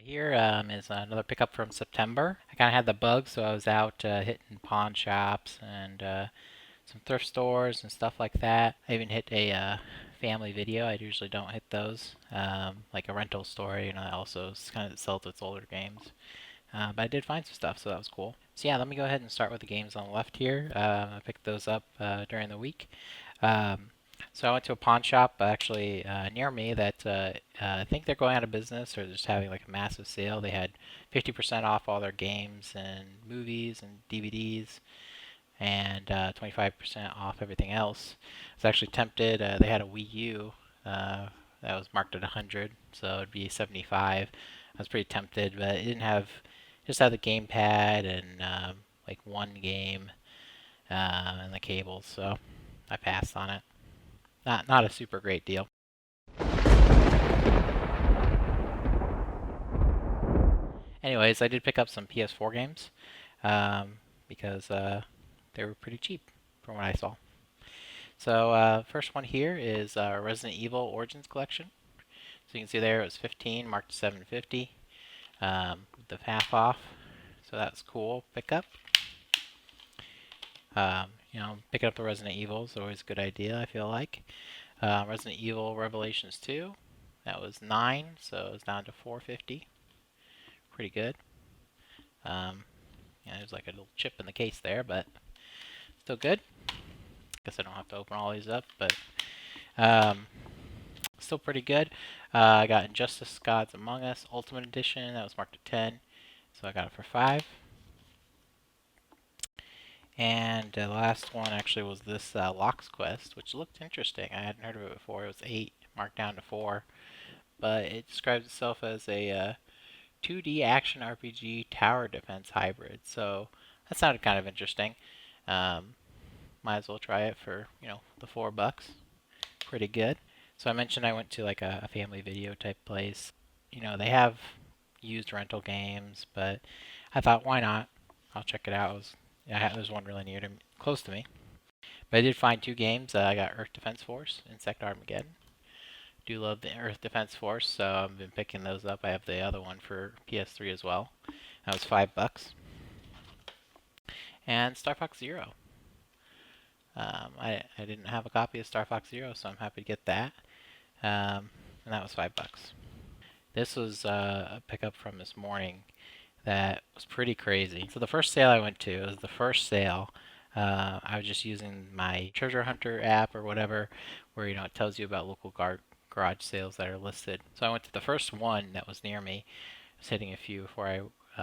Here is another pickup from September. I kind of had the bug, so I was out hitting pawn shops and some thrift stores and stuff like that. I even hit a family video. I usually don't hit those, like a rental store, that also kind of sells its older games. But I did find some stuff, so that was cool. So yeah, let me go ahead and start with the games on the left here. I picked those up during the week. Um, so I went to a pawn shop actually near me that I think they're going out of business or just having like a massive sale. They had 50% off all their games and movies and DVDs and 25% off everything else. I was actually tempted. They had a Wii U that was marked at 100, so it'd be 75. I was pretty tempted, but it didn't have just had the gamepad and like one game and the cables, so I passed on it. Not a super great deal. Anyways, I did pick up some PS4 games because they were pretty cheap from what I saw. So first one here is Resident Evil Origins Collection. So you can see there it was 15, marked 750, with the half off. So that's cool pickup. Picking up the Resident Evil is always a good idea, I feel like. Resident Evil Revelations 2, that was 9, so it's down to 450. Pretty good. There's like a little chip in the case there, but still good. Guess I don't have to open all these up, but still pretty good. I got Injustice Gods Among Us Ultimate Edition, that was marked at 10, so I got it for 5. And the last one actually was this Locks Quest, which looked interesting. I hadn't heard of it before. It was 8, marked down to 4. But it describes itself as a 2D action RPG tower defense hybrid. So that sounded kind of interesting. Might as well try it for, the $4. Pretty good. So I mentioned I went to like a family video type place. They have used rental games, but I thought, why not? I'll check it out. There's one really close to me. But I did find 2 games. I got Earth Defense Force, Insect Armageddon. Do love the Earth Defense Force, so I've been picking those up. I have the other one for PS3 as well. That was $5. And Star Fox Zero. I didn't have a copy of Star Fox Zero, so I'm happy to get that. And that was $5. This was a pickup from this morning that was pretty crazy. So the first sale I went to, it was the first sale. I was just using my treasure hunter app or whatever, where it tells you about local garage sales that are listed. So I went to the first one that was near me. I was hitting a few before I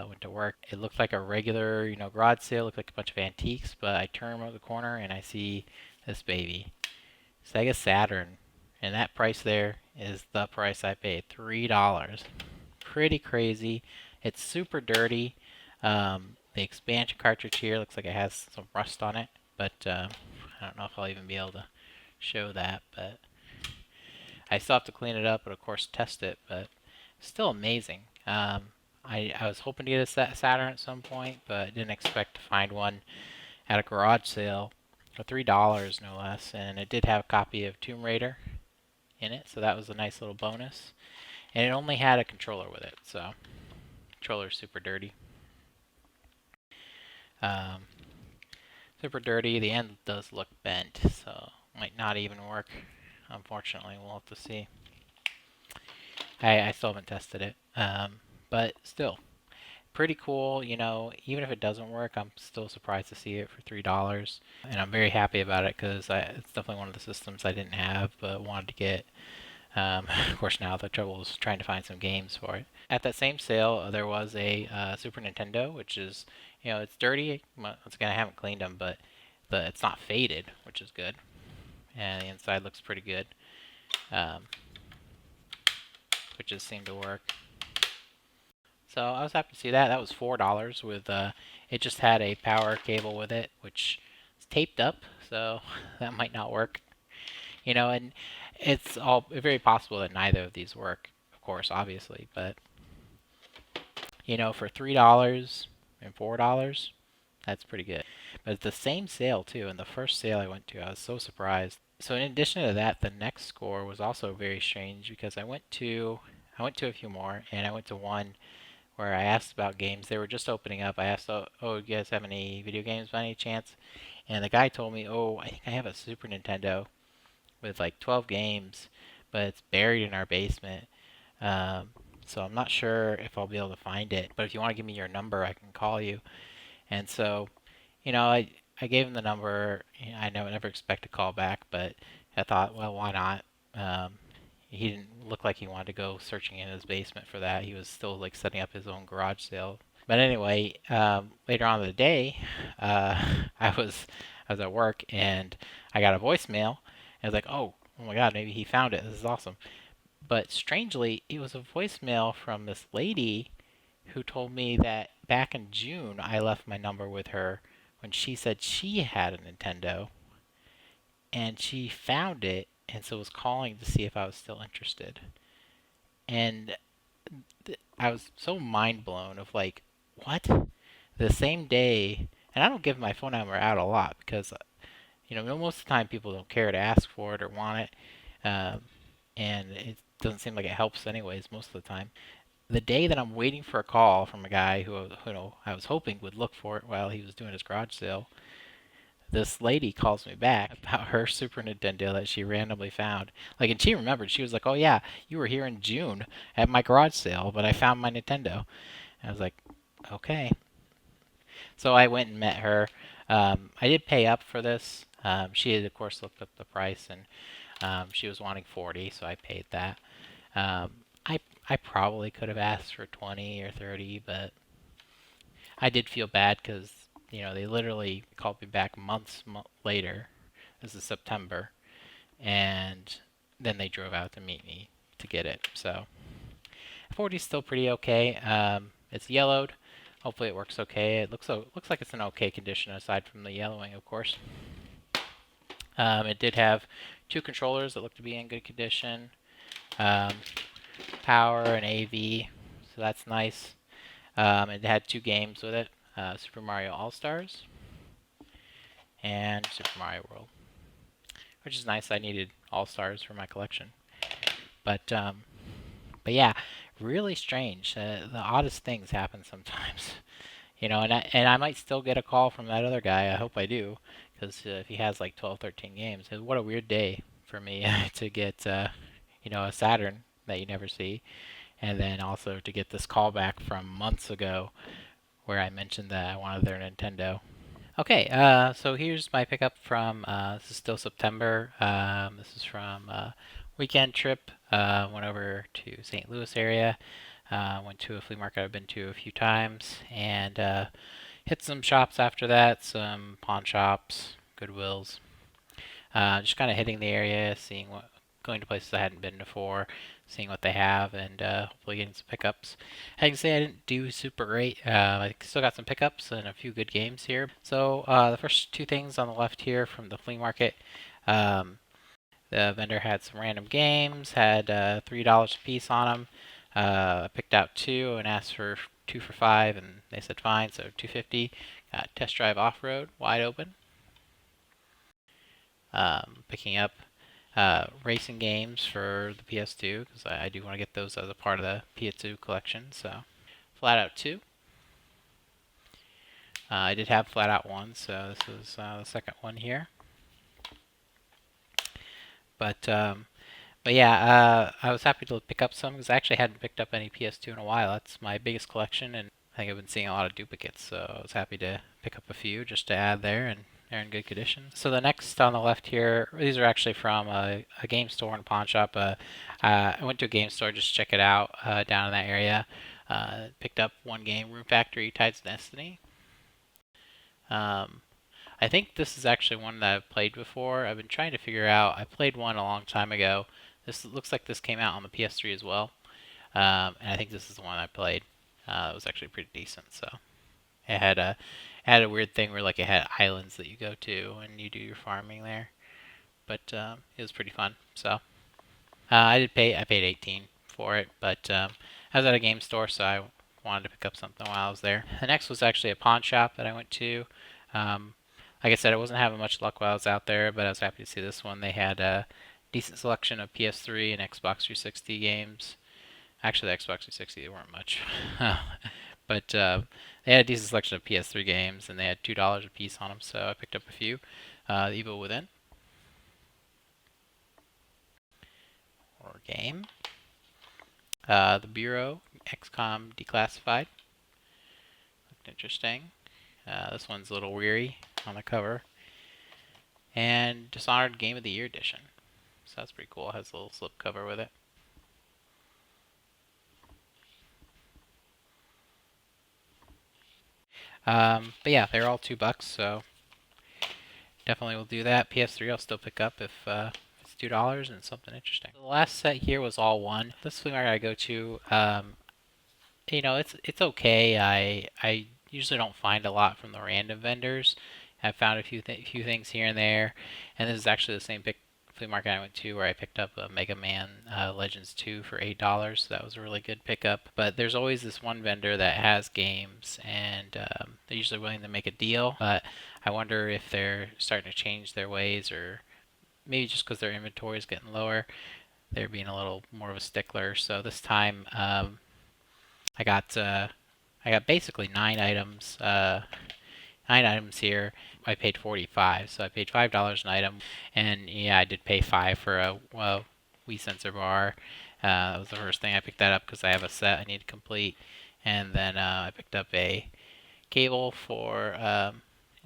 went to work. It looked like a regular, garage sale. Looked like a bunch of antiques, but I turn around the corner and I see this baby, Sega Saturn, and that price there is the price I paid, $3. Pretty crazy. It's super dirty. The expansion cartridge here looks like it has some rust on it, but I don't know if I'll even be able to show that. But I still have to clean it up and, of course, test it. But still amazing. I was hoping to get a Saturn at some point, but didn't expect to find one at a garage sale for $3, no less. And it did have a copy of Tomb Raider in it, so that was a nice little bonus. And it only had a controller with it, so controller's super dirty. Super dirty. The end does look bent, so might not even work. Unfortunately, we'll have to see. I still haven't tested it, but still pretty cool. Even if it doesn't work, I'm still surprised to see it for $3, and I'm very happy about it because it's definitely one of the systems I didn't have but wanted to get. Of course, now the trouble is trying to find some games for it. At that same sale, there was a Super Nintendo, which is, it's dirty. Once again, I haven't cleaned them, but it's not faded, which is good. And the inside looks pretty good. Switches seem to work. So I was happy to see that. That was $4 with, it just had a power cable with it, which is taped up, so that might not work. And it's all very possible that neither of these work, of course, obviously, but for $3 and $4, that's pretty good. But it's the same sale too. In the first sale I went to, I was so surprised. So in addition to that, the next score was also very strange because I went to I went to a few more, and I went to one where I asked about games. They were just opening up. I asked, "Oh, you guys have any video games by any chance?" And the guy told me, "Oh, I think I have a Super Nintendo with like 12 games, but it's buried in our basement. Um, so I'm not sure if I'll be able to find it. But if you want to give me your number, I can call you." And so, I gave him the number. I never expect a call back, but I thought, well, why not? Um, he didn't look like he wanted to go searching in his basement for that. He was still like setting up his own garage sale. But anyway, later on in the day, uh, I was at work and I got a voicemail. And I was like, oh my God, maybe he found it. This is awesome. But strangely, it was a voicemail from this lady who told me that back in June I left my number with her when she said she had a Nintendo and she found it and so was calling to see if I was still interested. And I was so mind blown of like, what? The same day, and I don't give my phone number out a lot because most of the time people don't care to ask for it or want it, and it doesn't seem like it helps anyways most of the time. The day that I'm waiting for a call from a guy who I was hoping would look for it while he was doing his garage sale, this lady calls me back about her Super Nintendo that she randomly found. Like, and she remembered. She was like, "Oh yeah, you were here in June at my garage sale, but I found my Nintendo." And I was like, "Okay." So I went and met her. I did pay up for this. She had, of course, looked up the price, and she was wanting 40, so I paid that. Um, I I probably could have asked for 20 or 30, but I did feel bad because they literally called me back months later. This is September, and then they drove out to meet me to get it. So 40 is still pretty okay. It's yellowed. Hopefully it works okay. Looks like it's in okay condition aside from the yellowing, of course. It did have two controllers that look to be in good condition. Um, Power and AV, so that's nice. It had two games with it, Super Mario All Stars and Super Mario World, which is nice. I needed All Stars for my collection. But yeah, really strange. The oddest things happen sometimes. And I might still get a call from that other guy. I hope I do, because if he has like 12, 13 games, what a weird day for me to get a Saturn that you never see, and then also to get this call back from months ago where I mentioned that I wanted their Nintendo. Okay, so here's my pickup from, this is still September. This is from weekend trip. Went over to St. Louis area. Went to a flea market I've been to a few times, and hit some shops after that, some pawn shops, Goodwills. Just kind of hitting the area, going to places I hadn't been before, seeing what they have, and hopefully getting some pickups. I can say I didn't do super great. I still got some pickups and a few good games here. So the first two things on the left here from the flea market. Um, the vendor had some random games, had $3 a piece on them. I picked out two and asked for two for $5, and they said fine, so $2.50. Got Test Drive Off-Road, wide open. Picking up racing games for the PS2 because I do want to get those as a part of the PS2 collection. So Flat Out 2. I did have Flat Out 1, so this is the second one here. But yeah, I was happy to pick up some because I actually hadn't picked up any PS2 in a while. That's my biggest collection, and I think I've been seeing a lot of duplicates, so I was happy to pick up a few just to add there, and they're in good condition. So the next on the left here, these are actually from a game store and pawn shop. I went to a game store just to check it out down in that area. Picked up one game, Room Factory Tides of Destiny. Um, I think this is actually one that I've played before. I've been trying to figure out. I played one a long time ago. This looks like this came out on the PS3 as well, and I think this is the one I played. It was actually pretty decent. So it had a weird thing where like it had islands that you go to and you do your farming there, but it was pretty fun. So I paid 18 for it, but I was at a game store, so I wanted to pick up something while I was there. The next was actually a pawn shop that I went to. Um, like I said, I wasn't having much luck while I was out there, but I was happy to see this one. They had a decent selection of PS3 and Xbox 360 games. Actually, the Xbox 360 they weren't much, but they had a decent selection of PS3 games, and they had $2 a piece on them. So I picked up a few. The Evil Within or game. The Bureau, XCOM Declassified. Looked interesting. This one's a little weary on the cover. And Dishonored Game of the Year edition. So that's pretty cool. It has a little slip cover with it. But yeah, they're all $2, so definitely will do that. PS3 I'll still pick up if it's $2 and it's something interesting. The last set here was all one. This flea market I go to, it's okay. I usually don't find a lot from the random vendors. I've found a few things here and there, and this is actually the same flea market I went to where I picked up a Mega Man Legends 2 for $8. So that was a really good pickup. But there's always this one vendor that has games, and they're usually willing to make a deal. But I wonder if they're starting to change their ways, or maybe just because their inventory is getting lower, they're being a little more of a stickler. So this time, I got basically 9 items here. I paid 45, so I paid $5 an item, and yeah, I did pay 5 for a Wii sensor bar. That was the first thing I picked that up because I have a set I need to complete, and then I picked up a cable for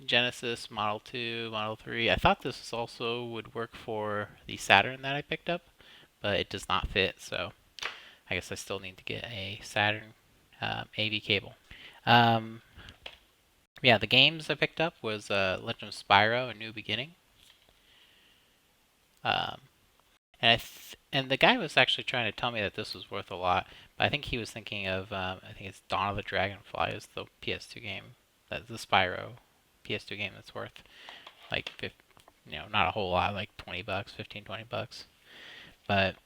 Genesis Model 2, Model 3. I thought this also would work for the Saturn that I picked up, but it does not fit, so I guess I still need to get a Saturn AV cable. Yeah, the games I picked up was Legend of Spyro: A New Beginning. Um, and the guy was actually trying to tell me that this was worth a lot, but I think he was thinking of I think it's Dawn of the Dragonfly is the PS2 game, that's the Spyro PS2 game that's worth like not a whole lot, like $20, 15, $20. But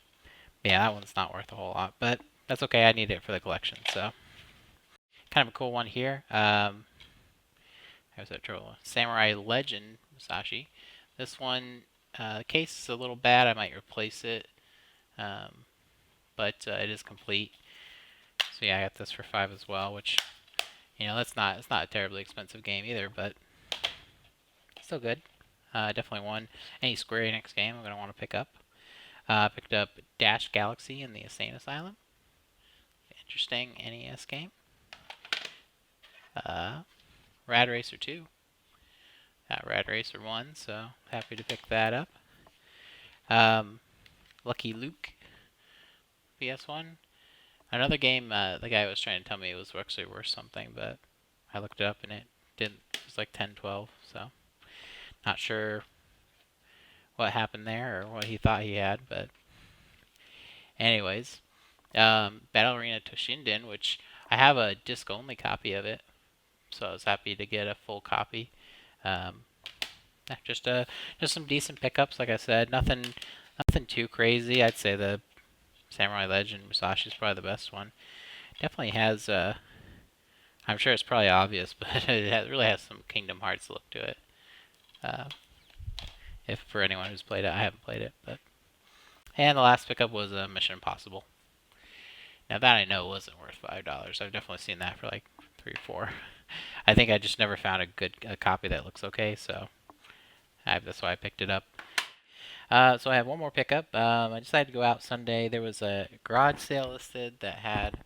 yeah, that one's not worth a whole lot, but that's okay. I need it for the collection, so kind of a cool one here. How's that trouble? Samurai Legend Musashi. This one, the case is a little bad. I might replace it, but it is complete. So yeah, I got this for 5 as well, which it's not a terribly expensive game either, but still good. Definitely one any Square Enix game I'm gonna want to pick up. Picked up Dash Galaxy in the Insane Asylum. Interesting NES game. Rad Racer 2. Rad Racer 1, so happy to pick that up. Lucky Luke, PS1. Another game the guy was trying to tell me it was actually worth something, but I looked it up and it didn't. It was like 10, 12, so not sure what happened there or what he thought he had, but anyways. Battle Arena Toshinden, which I have a disc-only copy of it, so I was happy to get a full copy. Just some decent pickups, like I said. Nothing too crazy. I'd say the Samurai Legend Musashi is probably the best one. Definitely has. I'm sure it's probably obvious, but it really has some Kingdom Hearts look to it. If for anyone who's played it, I haven't played it, but. And the last pickup was Mission Impossible. Now that I know wasn't worth $5. I've definitely seen that for like 3 or 4. I think I just never found a copy that looks okay, so that's why I picked it up. So I have one more pickup. I decided to go out Sunday. There was a garage sale listed that had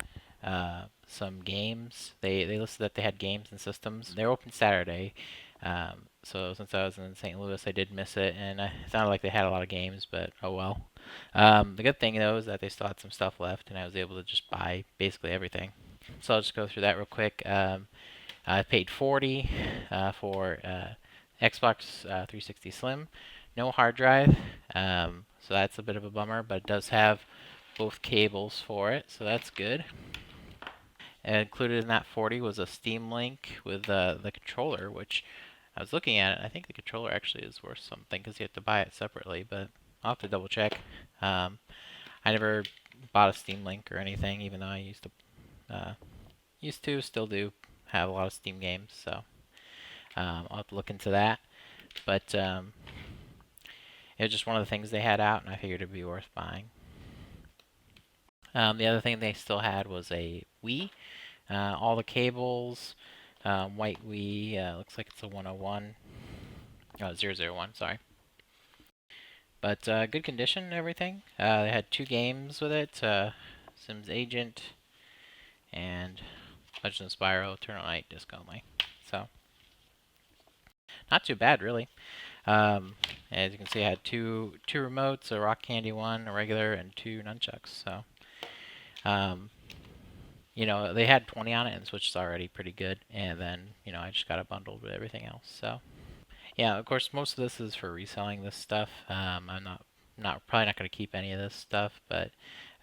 some games. They listed that they had games and systems. They're open Saturday. So since I was in St. Louis, I did miss it, and it sounded like they had a lot of games, but oh well. The good thing though is that they still had some stuff left, and I was able to just buy basically everything. So I'll just go through that real quick. I paid $40 for Xbox 360 Slim, no hard drive, so that's a bit of a bummer, but it does have both cables for it, so that's good. And included in that 40 was a Steam Link with the controller, which I was looking at it. I think the controller actually is worth something because you have to buy it separately, but I'll have to double check. I never bought a Steam Link or anything, even though I still do have a lot of Steam games, so I'll have to look into that. But it was just one of the things they had out, and I figured it'd be worth buying. The other thing they still had was a Wii. All the cables, white Wii, looks like it's a 101, oh, 001, sorry. But good condition and everything. They had 2 games with it, Sims Agent and Legend of Spyro, Eternal Night, Disc Only. So, not too bad, really. As you can see, I had two remotes, a Rock Candy one, a regular, and 2 nunchucks. So, um, they had 20 on it, and the Switch is already pretty good. And then, I just got it bundled with everything else. So, yeah, of course, most of this is for reselling this stuff. I'm not probably not going to keep any of this stuff, but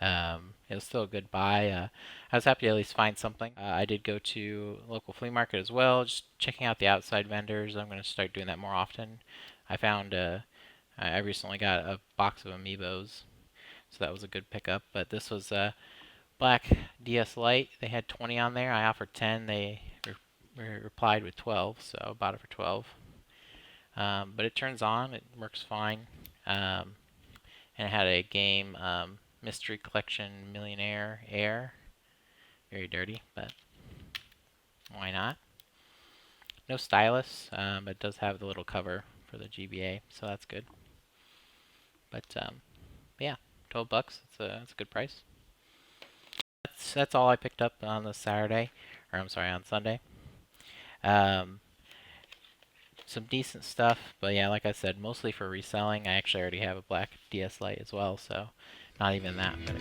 it was still a good buy. I was happy to at least find something. I did go to local flea market as well, just checking out the outside vendors. I'm going to start doing that more often. I found I recently got a box of Amiibos, so that was a good pickup. But this was Black DS Lite. They had 20 on there. I offered 10. They replied with 12, so I bought it for 12. But it turns on. It works fine. And it had a game, Mystery Collection Millionaire Air. Very dirty, but why not? No stylus, but it does have the little cover for the GBA, so that's good. But yeah, 12 bucks. It's a good price. That's all I picked up on the Saturday, or I'm sorry, on Sunday. Some decent stuff, but yeah, like I said, mostly for reselling. I actually already have a black DS Lite as well, so not even that. But